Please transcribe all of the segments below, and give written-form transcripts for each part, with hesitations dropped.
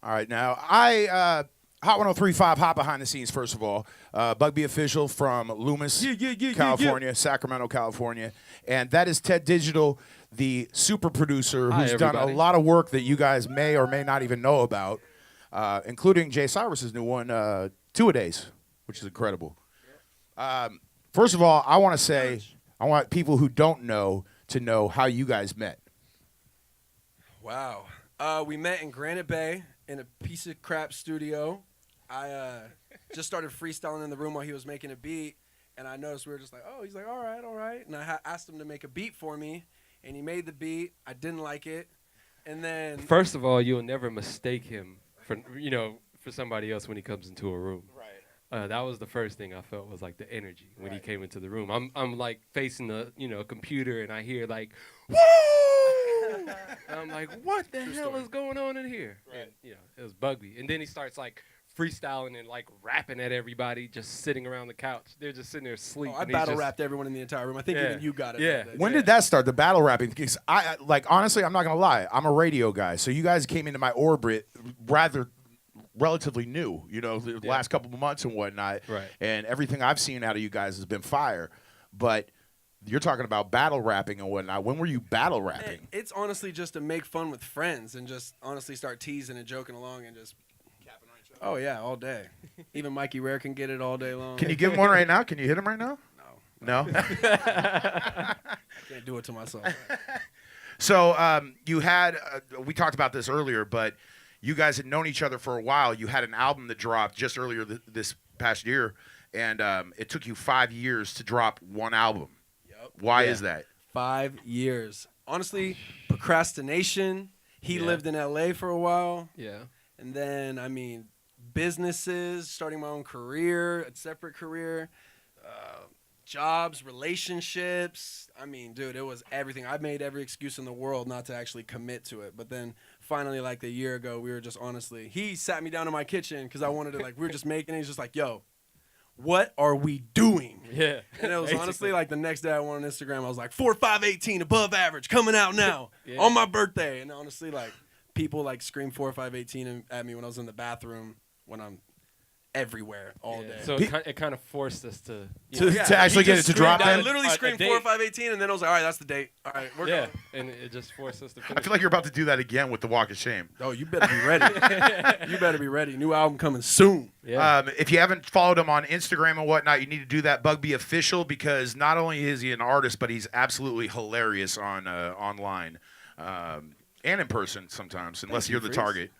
All right, now Hot 103.5 Hot Behind the Scenes. First of all, Bugbee official from Loomis, California, Sacramento, California, and that is Ted Digital, the super producer who's done a lot of work that you guys may or may not even know about, including Jay Cyrus's new one, Two-A-Days, which is incredible. First of all, I want to say I want people who don't know to know how you guys met. Wow. We met in Granite Bay in a piece of crap studio. I just started freestyling in the room while he was making a beat, and I noticed we were just like, oh, he's like, all right. And I asked him to make a beat for me, and he made the beat. I didn't like it. And then... First of all, you'll never mistake him for somebody else when he comes into a room. Right. That was the first thing I felt was like the energy when he came into the room. I'm like facing the computer, and I hear like, woo! And I'm like, what the hell is going on in here? Right. And, it was Bugbee. And then he starts like freestyling and like rapping at everybody just sitting around the couch. They're just sitting there asleep. I battle rapped everyone in the entire room. I think even you got it. Yeah. When did that start, the battle rapping? Because honestly, I'm not going to lie. I'm a radio guy. So you guys came into my orbit relatively new, the last couple of months and whatnot. Right. And everything I've seen out of you guys has been fire. But you're talking about battle rapping and whatnot. When were you battle rapping? It's honestly just to make fun with friends and just honestly start teasing and joking along and just capping on each other. Oh, yeah, all day. Even Mikey Rare can get it all day long. Can you give him one right now? Can you hit him right now? No. No? I can't do it to myself. So you had, we talked about this earlier, but you guys had known each other for a while. You had an album that dropped just earlier this past year, and it took you 5 years to drop one album. Why is that? 5 years. Honestly, procrastination. He lived in L.A. for a while. Yeah. And then, businesses, starting my own career, a separate career, jobs, relationships. Dude, it was everything. I made every excuse in the world not to actually commit to it. But then finally, like a year ago, we were just honestly, he sat me down in my kitchen because I wanted to, we were just making it. He's just like, yo, what are we doing? Yeah. And it was honestly like the next day I went on Instagram, I was like 4-5-18 above average coming out now on my birthday. And honestly, like people like scream 4-5-18 at me when I was in the bathroom when I'm everywhere all day. So it kind of forced us to actually get it to drop. I literally screamed 4-5-18 and then I was like, all right, that's the date. All right, we're going. And it just forced us to finish. I feel like you're about to do that again with the Walk of Shame. Oh, you better be ready. You better be ready. New album coming soon. Yeah. If you haven't followed him on Instagram and whatnot, you need to do that. Bugbee Official, because not only is he an artist, but he's absolutely hilarious on online and in person sometimes, unless you're the target.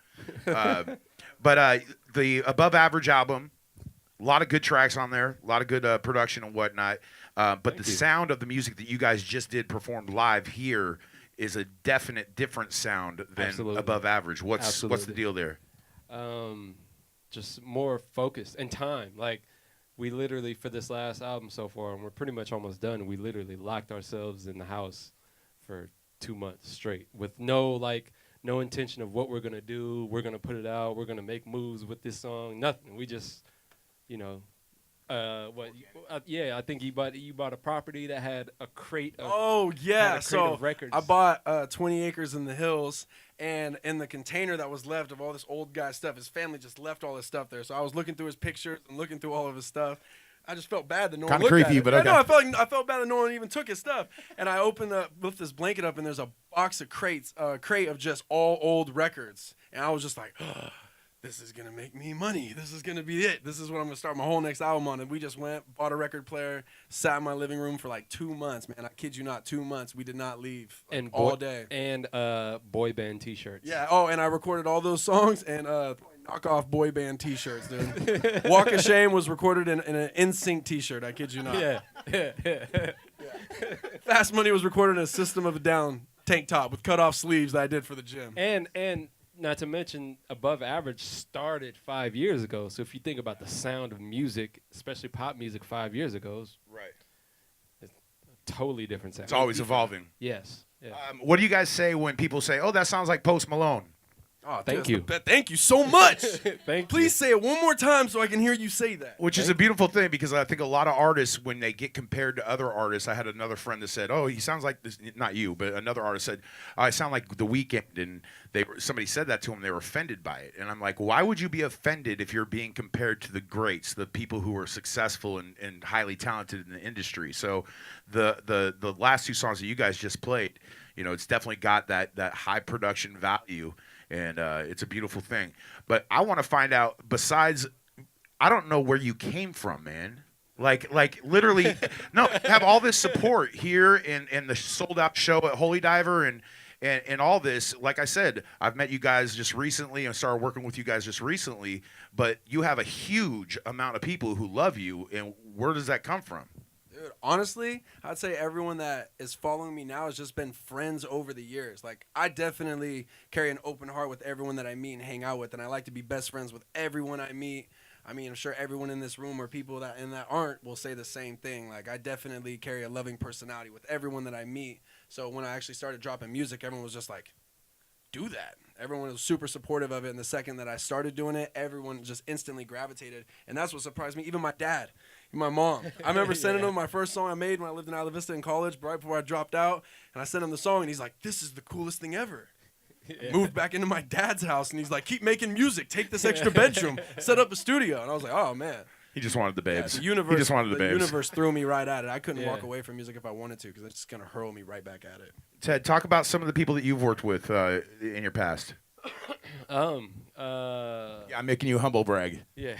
But the Above Average album, a lot of good tracks on there, a lot of good production and whatnot. But the sound of the music that you guys just did performed live here is a definite different sound than Above Average. What's the deal there? Just more focused and time. Like we literally, for this last album so far, and we're pretty much almost done, we literally locked ourselves in the house for 2 months straight with no intention of what we're going to do. We're going to put it out. We're going to make moves with this song. Nothing. We just, I think you bought a property that had a crate of of records. I bought 20 acres in the hills, and in the container that was left of all this old guy stuff, his family just left all his stuff there. So I was looking through his pictures and looking through all of his stuff. I just felt bad that no one looked creepy, at it. but okay. No, I felt bad that no one even took his stuff. And I lift this blanket up, and there's a box of crate of just all old records. And I was just like, this is gonna make me money. This is gonna be it. This is what I'm gonna start my whole next album on. And we just went, bought a record player, sat in my living room for like 2 months, man. I kid you not, 2 months. We did not leave all day. And boy band T-shirts. Yeah. Oh, and I recorded all those songs and knockoff boy band T-shirts, dude. Walk of Shame was recorded in an NSYNC T-shirt. I kid you not. Yeah. Fast Money was recorded in a System of a Down tank top with cut off sleeves that I did for the gym. And not to mention, Above Average started 5 years ago. So if you think about the sound of music, especially pop music 5 years ago, it's a totally different sound. It's always evolving. Yes. Yeah. What do you guys say when people say, oh, that sounds like Post Malone? Oh, Thank dude, you. Thank you so much. Thank Please say it one more time so I can hear you say that. Which is a beautiful thing because I think a lot of artists, when they get compared to other artists, I had another friend that said, "Oh, he sounds like this." Not you, but another artist said, "I sound like The Weeknd," and somebody said that to him. They were offended by it, and I'm like, "Why would you be offended if you're being compared to the greats, the people who are successful and highly talented in the industry?" So, the last two songs that you guys just played, you know, it's definitely got that high production value. And it's a beautiful thing. But I want to find out, besides, I don't know where you came from, man. Like literally, no, have all this support here and the sold out show at Holy Diver and all this. Like I said, I've met you guys just recently and started working with you guys just recently. But you have a huge amount of people who love you. And where does that come from? Dude, honestly, I'd say everyone that is following me now has just been friends over the years. Like, I definitely carry an open heart with everyone that I meet and hang out with, and I like to be best friends with everyone I meet. I mean, I'm sure everyone in this room or people that aren't will say the same thing. Like, I definitely carry a loving personality with everyone that I meet. So when I actually started dropping music, everyone was just like, do that. Everyone was super supportive of it, and the second that I started doing it, everyone just instantly gravitated, and that's what surprised me. Even my dad. My mom. I remember sending him my first song I made when I lived in Isla Vista in college, right before I dropped out. And I sent him the song, and he's like, "This is the coolest thing ever." Yeah. Moved back into my dad's house, and he's like, "Keep making music. Take this extra bedroom. Set up a studio." And I was like, "Oh, man." He just wanted the babes. Yeah, the universe, he just wanted the babes. universe threw me right at it. I couldn't walk away from music if I wanted to because it's just going to hurl me right back at it. Ted, talk about some of the people that you've worked with in your past. Yeah, I'm making you humble brag. Yeah.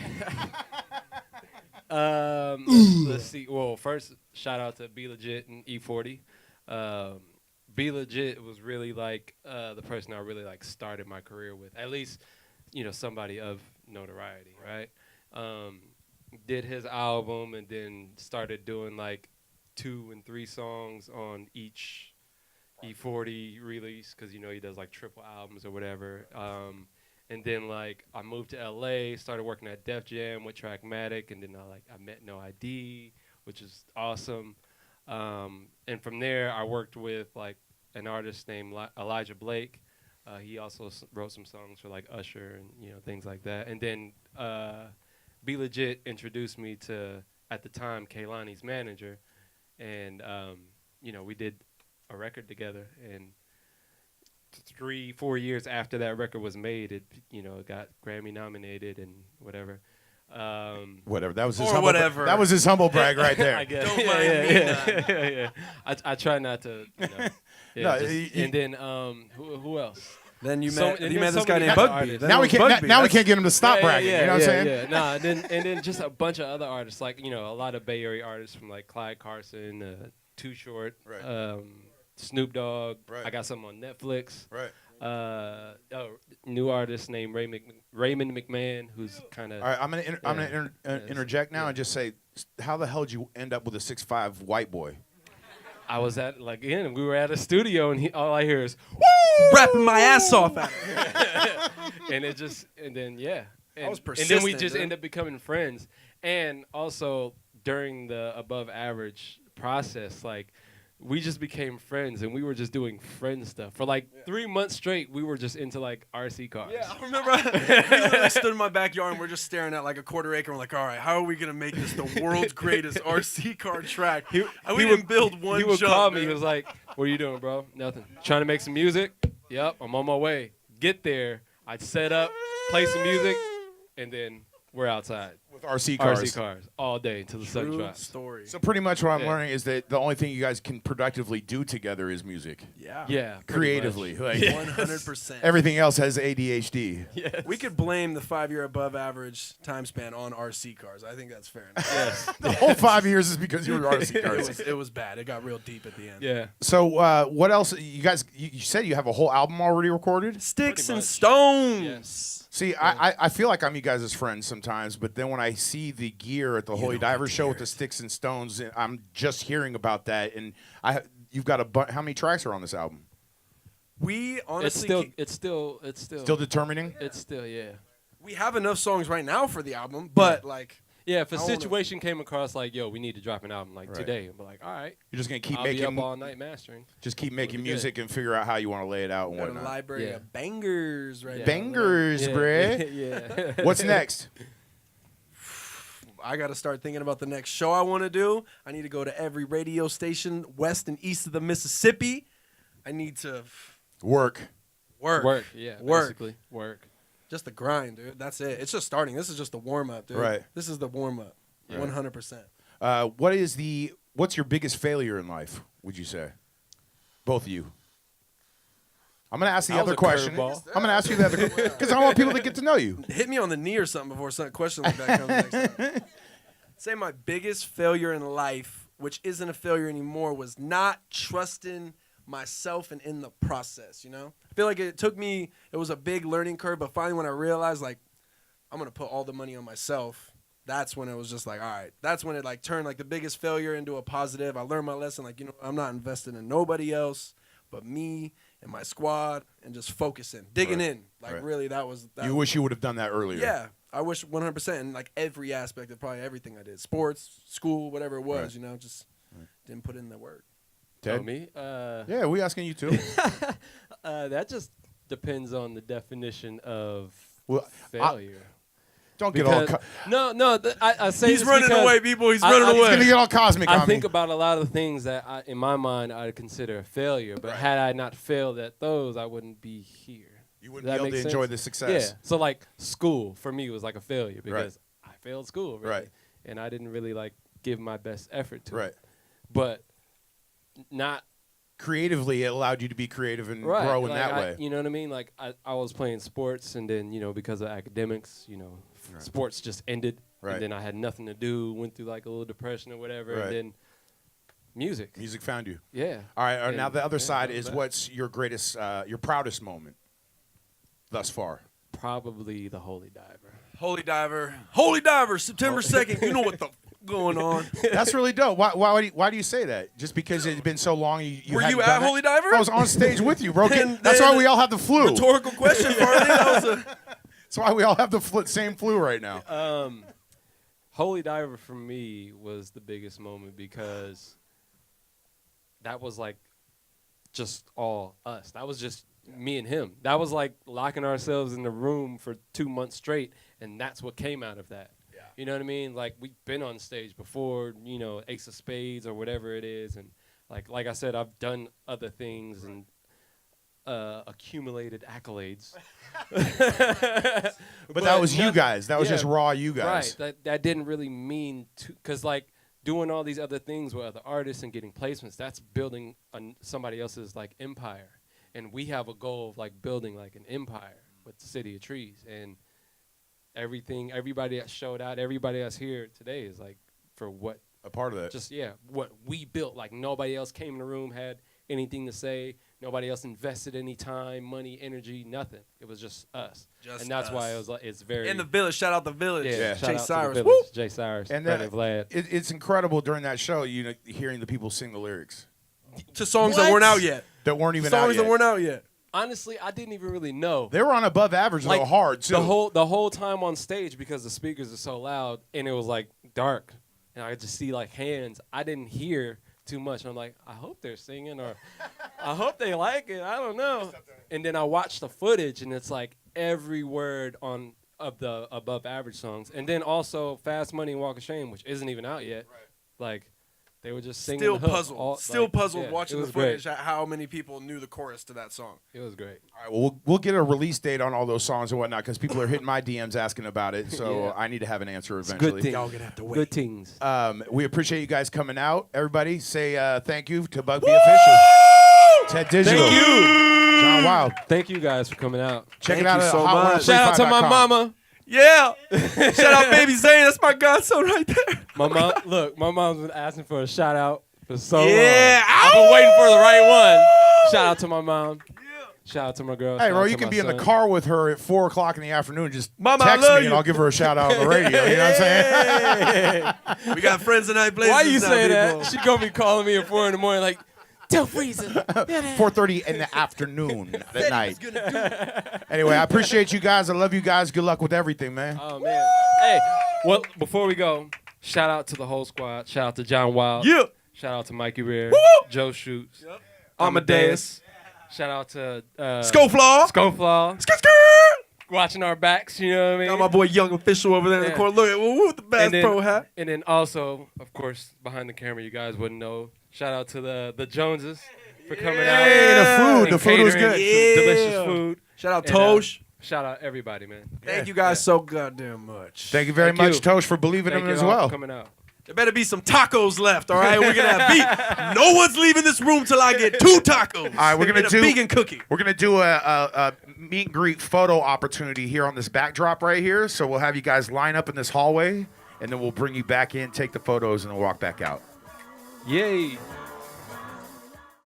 Let's see. Well, first, shout out to Be Legit and E40. Be Legit was really like the person I really like started my career with. At least, you know, somebody of notoriety, right? Did his album and then started doing like 2 and 3 songs on each E40 release because, you know, he does like triple albums or whatever. And then like I moved to LA, started working at Def Jam with Trackmatic, and then I met No ID, which is awesome. And from there I worked with like an artist named Elijah Blake. He also wrote some songs for like Usher and, you know, things like that. And then Be Legit introduced me to, at the time, Kehlani's manager, and you know, we did a record together, and 3-4 years after that record was made, it, you know, got Grammy nominated and whatever. Whatever. That was his or humble whatever. That was his humble brag right there. I guess. Don't mind me. Yeah. I try not to. You know, No, and then who else? Then you So- met and you then met this so guy many named other Bugbee. artists. Then now it we was can't. Bugbee. Now we That's- can't get him to stop bragging. You know what I'm saying? Yeah. Nah, and then just a bunch of other artists, like, you know, a lot of Bay Area artists from like Clyde Carson, Too Short, Right. Snoop Dogg. Right. I got some on Netflix. Right. New artist named Raymond McMahon, who's kind of. All right. I'm gonna interject now yeah. and just say, how the hell did you end up with a 6'5" white boy? I was at, like, again, we were at a studio, and all I hear is, rapping my ass off at him. and it just, and then, yeah. And, was and then we persistent, just dude. end up becoming friends. And also, during the above average process, like, we just became friends, and we were just doing friend stuff. For like 3 months straight, we were just into like RC cars. Yeah, I remember we literally stood in my backyard and we're just staring at like a quarter acre. And we're like, all right, how are we going to make this the world's greatest RC car track? We didn't build one He would jump, call me. man. He was like, "What are you doing, bro? Nothing. Trying to make some music? Yep, I'm on my way. Get there. I'd set up, play some music, and then we're outside. With RC cars. RC cars all day until the sun True drops. story. So pretty much what I'm Yeah. learning is that the only thing you guys can productively do together is music. Yeah. Yeah, pretty Creatively. much. Like, 100%. everything else has ADHD. Yes. We could blame the 5-year above average time span on RC cars. I think that's fair enough. Yes. The whole 5 years is because you were RC it, cars. was, it was bad. It got real deep at the end. Yeah. So what else? You guys, you said you have a whole album already recorded? Sticks Pretty and much. stones. Yes. See, I feel like I'm you guys' friends sometimes, but then when I see the gear at the Holy Diver show with the sticks and stones, I'm just hearing about that. And you've got how many tracks are on this album? We honestly It's still Still determining? yeah. we have enough songs right now for the album, but like Yeah, if a I wanna- situation came across like, yo, we need to drop an album like Right. today, I'm like, all right, You're just gonna keep I'll be making up all night mastering. just keep making It'll be good. music and figure out how you want to lay it out and Got a whatnot. library Yeah. of bangers right Yeah. now. Bangers, Yeah, bruh. yeah. What's next? I got to start thinking about the next show I want to do. I need to go to every radio station west and east of the Mississippi. I need to Work. work. Work, yeah, Work. basically work. Just the grind, dude. That's it. It's just starting. This is just the warm up, dude. Right. This is the warm up. Right. 100%. What's your biggest failure in life, would you say? Both of you. I'm going to ask the That was other a question. curveball. I'm going to ask you the other because I want people to get to know you. Hit me on the knee or something before some question like that comes next time. Say my biggest failure in life, which isn't a failure anymore, was not trusting myself and in the process, you know? I feel like it was a big learning curve, but finally when I realized, like, I'm going to put all the money on myself, that's when it was just like, all right. That's when it, like, turned, like, the biggest failure into a positive. I learned my lesson, like, you know, I'm not investing in nobody else but me and my squad and just focusing, digging Right. in. Like, Right. really, that was... You wish you would have done that earlier. Yeah, I wish 100% in like every aspect of probably everything I did, sports, school, whatever it was, Right. you know, just didn't put in the work. Ted? Oh, me? Yeah, we asking you too. That just depends on the definition of Well, failure. Don't get all. Because- no. I say He's this running because away, people. He's I- running I- He's away. gonna get all cosmic I on think me. about a lot of the things that, in my mind, I'd consider a failure. But had I not failed at those, I wouldn't be here. You wouldn't Does that be able to make enjoy sense? the success. Yeah. So like school for me was like a failure because I failed school, really, Right. and I didn't really like give my best effort to Right. it. But not Creatively, it allowed you to be creative and right. grow in like that I- way. You know what I mean? Like I was playing sports, and then because of academics, Right. sports just ended, Right. and then I had nothing to do. Went through like a little depression or whatever, Right. and then music. Music found you. Yeah. All right. And- Now the other yeah, side not is bad. what's your greatest, your proudest moment thus far? Probably the Holy Diver. Holy Diver, September 2nd. You know what the going on. That's really dope. Why do you say that? Just because it's been so long? You Were hadn't you done at it? Holy Diver? I was on stage with you, bro. Then- That's why then- we all have the flu. Rhetorical question, Farley. That was a That's why we all have the same flu right now. Holy Diver for me was the biggest moment because that was like just all us. That was just me and him. That was like locking ourselves in the room for 2 months straight, and that's what came out of that. Yeah. You know what I mean? Like we've been on stage before, Ace of Spades or whatever it is, and like I said, I've done other things and accumulated accolades. But that was you guys. That was yeah, just raw you guys. Right. That didn't really mean to, because like doing all these other things with other artists and getting placements, that's building somebody else's like empire. And we have a goal of like building like an empire with the City of Trees. And everybody that showed out, everybody that's here today is like for what, A part of that. what we built. Like nobody else came in the room, had anything to say. Nobody else invested any time, money, energy, nothing. It was just us. Just and that's us. why it was like, it's very in the village. Shout out the village. Yeah. Shout Jay out to the Cyrus. village. Woo! Jay Cyrus, And Freddie Vlad. it's incredible during that show, hearing the people sing the lyrics To songs What? that weren't out yet. that weren't even out Songs yet. that weren't out yet. Honestly, I didn't even really know. They were on above average, Like, though, hard too. The whole time on stage, because the speakers are so loud and it was like dark, and I could just see like hands. I didn't hear too much. I'm like, I hope they're singing, or I hope they like it. I don't know. And then I watched the footage, and it's like every word of the above average songs, and then also Fast Money and Walk of Shame, which isn't even out yet. Like they were just singing. Still the hook puzzled. like, puzzled yeah, watching it the was great. footage at how many people knew the chorus to that song. It was great. All right, well, we'll get a release date on all those songs and whatnot because people are hitting my DMs asking about it. So Yeah. I need to have an answer It's eventually. good thing. Y'all gonna have to wait. Good things. We appreciate you guys coming out. Everybody, say thank you to Bugbee Official, Ted Digital, Thank you. John Wild. Thank you guys for coming out. Check Thank it out you at so Hot much. Shout out to my 135.com. mama. Yeah. Shout out Baby Zane. That's my godson right there. My mom, look, my mom's been asking for a shout out for so Yeah. long. I've been waiting for the right one. Shout out to my mom. Shout out to my girl. Hey, Shout bro, out you to can my be in the son. car with her at 4 o'clock in the afternoon. Just Mama, I text love me and you. I'll give her a shout out on the radio. You know what I'm saying? We got friends tonight. Why you now, say people. that? She gonna be calling me at 4 in the morning like, tell Freezer. 4:30 in the afternoon that night. Anyway, I appreciate you guys. I love you guys. Good luck with everything, man. Oh man. Hey, Well, before we go, shout out to the whole squad. Shout out to John Wild. Yeah. Shout out to Mikey Rear. Woo! Joe Shoots. Yep. Amadeus. Shout out to Scoflaw. Scoflaw. Skirt. Watching our backs, you know what I mean? Got my boy Young Official over there in the Yeah. corner. Look at with the Bass And then- Pro hat. And then also, of course, behind the camera, you guys wouldn't know. Shout out to the Joneses for coming out. Hey, the food. and The food was catering good. some delicious Yeah. food. Shout out And, Tosh. Shout out everybody, man. Thank you guys so goddamn much. Thank you very Thank much, you. Tosh, for believing Thank in you him as all well. for coming out. There better be some tacos left, all right? We're going to have beef. No one's leaving this room till I get 2 tacos. All right, we're gonna and do a vegan cookie. We're gonna do a meet and greet photo opportunity here on this backdrop right here. So we'll have you guys line up in this hallway, and then we'll bring you back in, take the photos, and then walk back out. Yay.